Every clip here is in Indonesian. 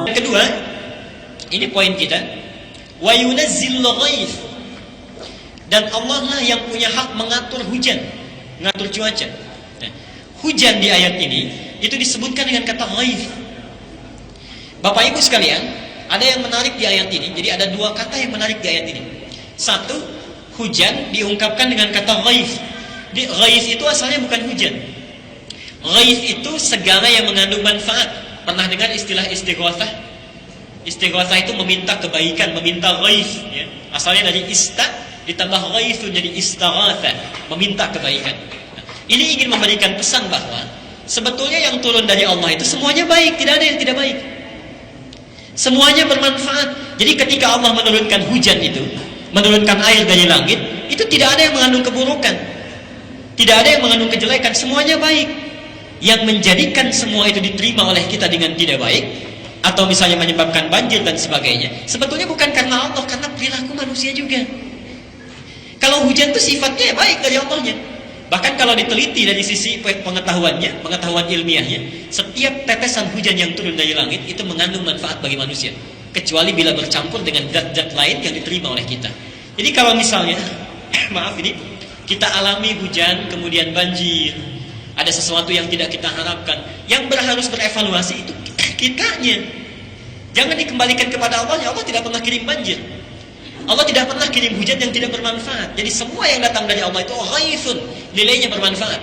Yang kedua, ini poin kita, wa yunazzilul ghaith, dan Allah lah yang punya hak mengatur hujan, mengatur cuaca. Nah, hujan di ayat ini itu disebutkan dengan kata ghaith. Bapak Ibu sekalian, ada yang menarik di ayat ini. Jadi ada dua kata yang menarik di ayat ini. Satu, hujan diungkapkan dengan kata ghaith. Ghaith itu asalnya bukan hujan. Ghaith itu segala yang mengandung manfaat. Pernah dengar istilah istighatsah? Istighatsah itu meminta kebaikan, meminta ghaith, ya. Asalnya dari ista ditambah ghaithun jadi istaghatha, meminta kebaikan. Nah, ini ingin memberikan pesan bahwa sebetulnya yang turun dari Allah itu semuanya baik, tidak ada yang tidak baik. Semuanya bermanfaat. Jadi ketika Allah menurunkan hujan itu, menurunkan air dari langit, itu tidak ada yang mengandung keburukan, tidak ada yang mengandung kejelekan, semuanya baik. Yang menjadikan semua itu diterima oleh kita dengan tidak baik, atau misalnya menyebabkan banjir dan sebagainya, sebetulnya bukan karena Allah, karena perilaku manusia juga. Kalau hujan itu sifatnya baik dari Allahnya. Bahkan kalau diteliti dari sisi pengetahuannya, pengetahuan ilmiahnya, setiap tetesan hujan yang turun dari langit itu mengandung manfaat bagi manusia, kecuali bila bercampur dengan zat-zat lain yang diterima oleh kita. Jadi kalau misalnya maaf ini, kita alami hujan kemudian banjir, ada sesuatu yang tidak kita harapkan, yang harus berevaluasi itu kitanya. Jangan dikembalikan kepada Allah. Allah tidak pernah kirim banjir, Allah tidak pernah kirim hujan yang tidak bermanfaat. Jadi semua yang datang dari Allah itu ghaithun, nilainya bermanfaat.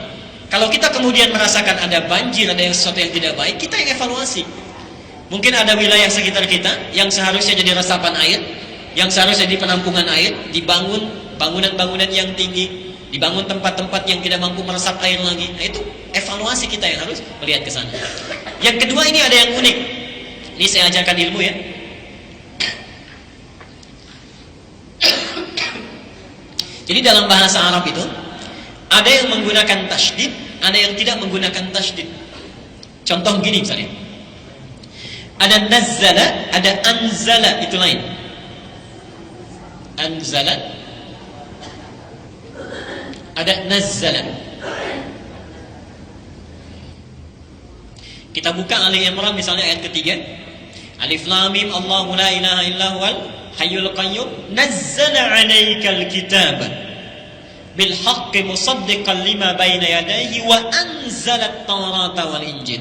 Kalau kita kemudian merasakan ada banjir, ada sesuatu yang tidak baik, kita yang evaluasi. Mungkin ada wilayah sekitar kita yang seharusnya jadi resapan air, yang seharusnya jadi penampungan air, dibangun bangunan-bangunan yang tinggi, dibangun tempat-tempat yang tidak mampu meresap air lagi. Nah, itu evaluasi kita yang harus melihat ke sana. Yang kedua, ini ada yang unik. Ini saya ajarkan ilmu ya. Jadi dalam bahasa Arab itu ada yang menggunakan tasydid, ada yang tidak menggunakan tasydid. Contoh gini misalnya, ada nazzala, ada anzala, itu lain. Anzala, ada nazzala. Kita buka Ali Imran misalnya ayat ketiga, Alif Lam Mim, Allahu la ilaha illa huwal hayyul qayyum nazzala 'alaikal kitaba bil haqqi musaddiqan lima baina yadayhi wa anzalat Taurata wal Injil.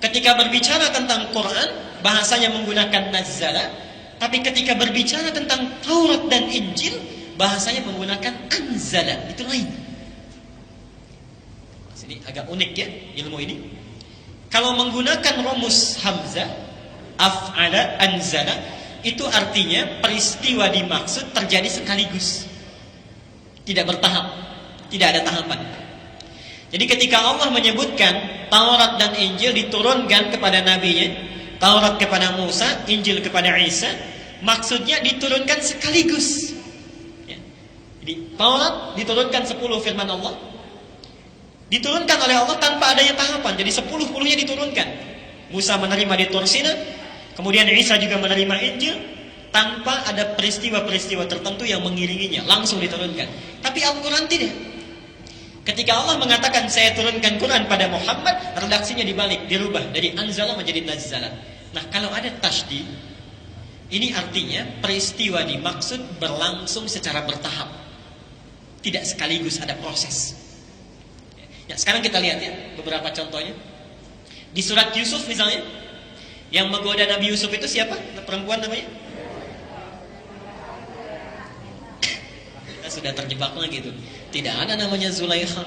Ketika berbicara tentang Quran, bahasanya menggunakan nazzala, tapi ketika berbicara tentang Taurat dan Injil, bahasanya menggunakan anzala, itu lain. Ini agak unik ya ilmu ini. Kalau menggunakan rumus hamzah, af'ala, anzala, itu artinya peristiwa dimaksud terjadi sekaligus, tidak bertahap, tidak ada tahapan. Jadi ketika Allah menyebutkan Taurat dan Injil diturunkan kepada nabinya, Taurat kepada Musa, Injil kepada Isa, maksudnya diturunkan sekaligus. Jadi Taurat diturunkan 10 firman Allah, diturunkan oleh Allah tanpa adanya tahapan. Jadi 10-10-nya diturunkan. Musa menerima di Tur Sina, kemudian Isa juga menerima Injil, tanpa ada peristiwa-peristiwa tertentu yang mengiringinya, langsung diturunkan. Tapi Al-Quran tidak. Ketika Allah mengatakan saya turunkan Quran pada Muhammad, redaksinya dibalik, dirubah dari anzala menjadi nazzala. Nah, kalau ada tasydid, ini artinya peristiwa dimaksud berlangsung secara bertahap, tidak sekaligus, ada proses. Ya, sekarang kita lihat ya beberapa contohnya. Di surat Yusuf misalnya, yang menggoda Nabi Yusuf itu siapa? Perempuan namanya? Kita sudah terjebak lagi itu. Tidak ada namanya Zulaikha.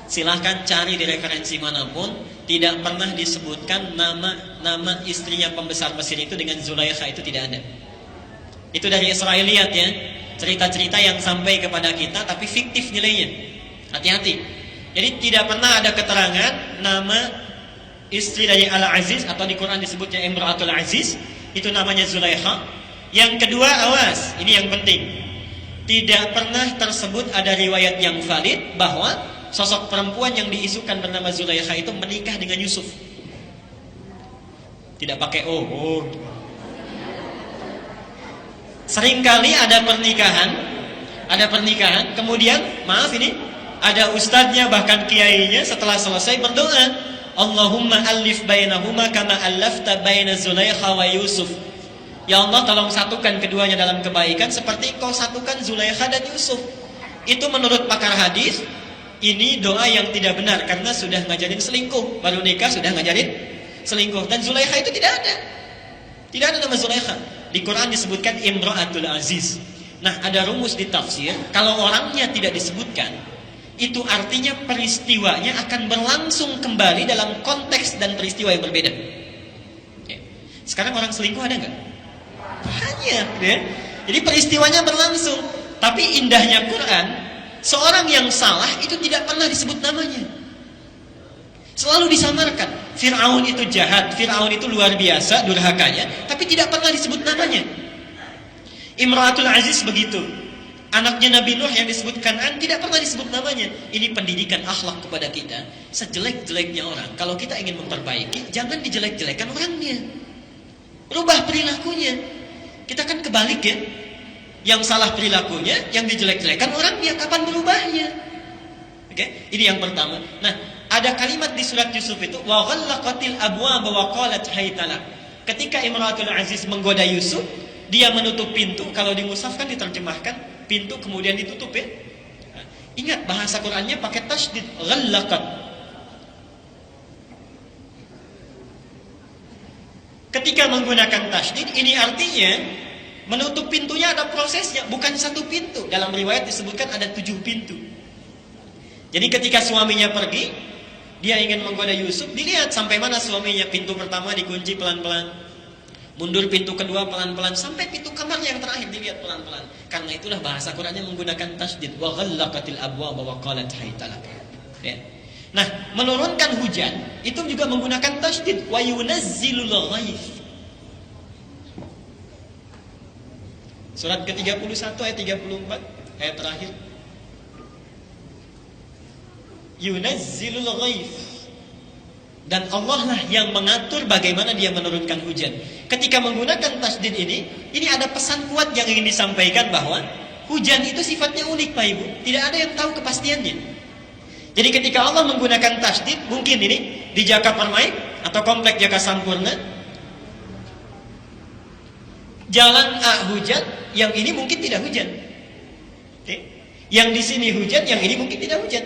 Silahkan cari di referensi manapun, tidak pernah disebutkan nama istrinya pembesar Mesir itu dengan Zulaikha, itu tidak ada. Itu dari Israiliyat ya, cerita-cerita yang sampai kepada kita tapi fiktif nilainya. Hati-hati. Jadi tidak pernah ada keterangan nama istri dari Al-Aziz, atau di Quran disebutnya Imra'atul Aziz, itu namanya Zulaikha. Yang kedua, awas, ini yang penting. Tidak pernah tersebut ada riwayat yang valid bahwa sosok perempuan yang diisukan bernama Zulaikha itu menikah dengan Yusuf. Tidak pakai Seringkali ada pernikahan, kemudian maaf ini ada ustadznya bahkan kiainya setelah selesai berdoa, Allahumma alif bainahuma kama allafta baina Zulaikha wa Yusuf. Ya Allah, tolong satukan keduanya dalam kebaikan seperti Engkau satukan Zulaikha dan Yusuf. Itu menurut pakar hadis, ini doa yang tidak benar karena sudah ngajarin selingkuh. Baru nikah sudah ngajarin selingkuh. Dan Zulaikha itu tidak ada. Tidak ada nama Zulaikha. Di Quran disebutkan Imra'atul Aziz. Nah, ada rumus di tafsir, kalau orangnya tidak disebutkan, itu artinya peristiwanya akan berlangsung kembali dalam konteks dan peristiwa yang berbeda. Oke. Sekarang orang selingkuh ada nggak? Banyak, ya. Jadi peristiwanya berlangsung. Tapi indahnya Quran, seorang yang salah itu tidak pernah disebut namanya. Selalu disamarkan. Fir'aun itu jahat, Fir'aun itu luar biasa durhakanya, tapi tidak pernah disebut namanya. Imra'atul Aziz begitu. Anaknya Nabi Nuh yang disebut Kan'an tidak pernah disebut namanya. Ini pendidikan akhlak kepada kita. Sejelek-jeleknya orang, kalau kita ingin memperbaiki, jangan dijelek-jelekan orangnya. Rubah perilakunya. Kita kan kebalik ya. Yang salah perilakunya, yang dijelek-jelekan orangnya. Kapan berubahnya? Oke, ini yang pertama. Nah, ada kalimat di surat Yusuf itu, wa ghallaqatil abwaaba wa qalat haytala. Ketika Imra'atul Aziz menggoda Yusuf, dia menutup pintu. Kalau di mushaf kan diterjemahkan pintu kemudian ditutup ya. Nah, ingat bahasa Qur'annya pakai tasydid, ghallaqat. Ketika menggunakan tasydid, ini artinya menutup pintunya ada prosesnya, bukan satu pintu. Dalam riwayat disebutkan ada 7 pintu. Jadi ketika suaminya pergi, dia ingin menggoda Yusuf, dilihat sampai mana suaminya. Pintu pertama dikunci pelan-pelan, mundur pintu kedua pelan-pelan, sampai pintu kamarnya yang terakhir dilihat pelan-pelan. Karena itulah bahasa Qur'annya menggunakan tasydid, wa ghallaqatil abwaaba wa qalat haytala. Ya. Nah, menurunkan hujan itu juga menggunakan tasydid, wa yunazzilul ghaith. Surat ke-31 ayat 34, ayat terakhir. Yunazzilul ghaith. Dan Allah lah yang mengatur bagaimana dia menurunkan hujan. Ketika menggunakan tasydid ini ada pesan kuat yang ingin disampaikan bahwa hujan itu sifatnya unik Pak Ibu. Tidak ada yang tahu kepastiannya. Jadi ketika Allah menggunakan tasydid, mungkin ini di Jaka Permai atau komplek Jaka Sampurna, jalan A hujan, yang ini mungkin tidak hujan. Oke. Yang di sini hujan, yang ini mungkin tidak hujan.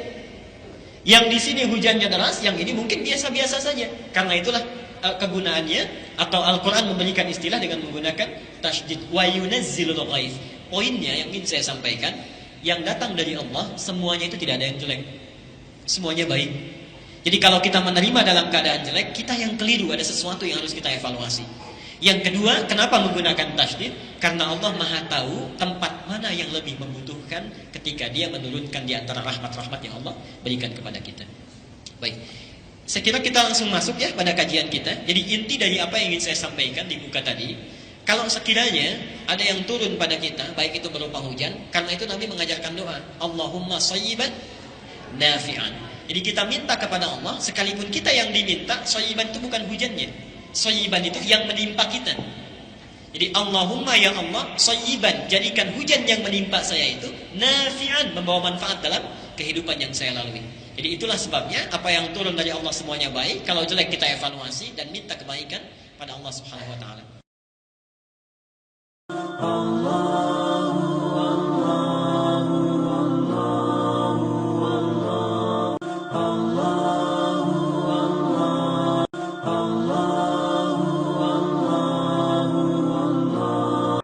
Yang di sini hujannya deras, yang ini mungkin biasa-biasa saja. Karena itulah kegunaannya atau Al-Quran memberikan istilah dengan menggunakan tasydid, wa yunazzilul ghaith. Poinnya yang ingin saya sampaikan, yang datang dari Allah semuanya itu tidak ada yang jelek, semuanya baik. Jadi kalau kita menerima dalam keadaan jelek, kita yang keliru, ada sesuatu yang harus kita evaluasi. Yang kedua, kenapa menggunakan tasydid? Karena Allah Maha tahu tempat mana yang lebih membutuhkan ketika dia menurunkan di antara rahmat-rahmat yang Allah berikan kepada kita. Baik, saya kira kita langsung masuk ya pada kajian kita. Jadi inti dari apa yang ingin saya sampaikan di buka tadi, kalau sekiranya ada yang turun pada kita, baik itu berupa hujan, karena itu Nabi mengajarkan doa, Allahumma shayyiban nafi'an. Jadi kita minta kepada Allah, sekalipun kita yang diminta, shayyiban itu bukan hujannya. Shayyiban itu yang menimpa kita. Jadi Allahumma ya Allah, shayyiban, jadikan hujan yang menimpa saya itu nafi'an, membawa manfaat dalam kehidupan yang saya lalui. Jadi itulah sebabnya apa yang turun dari Allah semuanya baik. Kalau jelek kita evaluasi dan minta kebaikan pada Allah Subhanahu wa taala.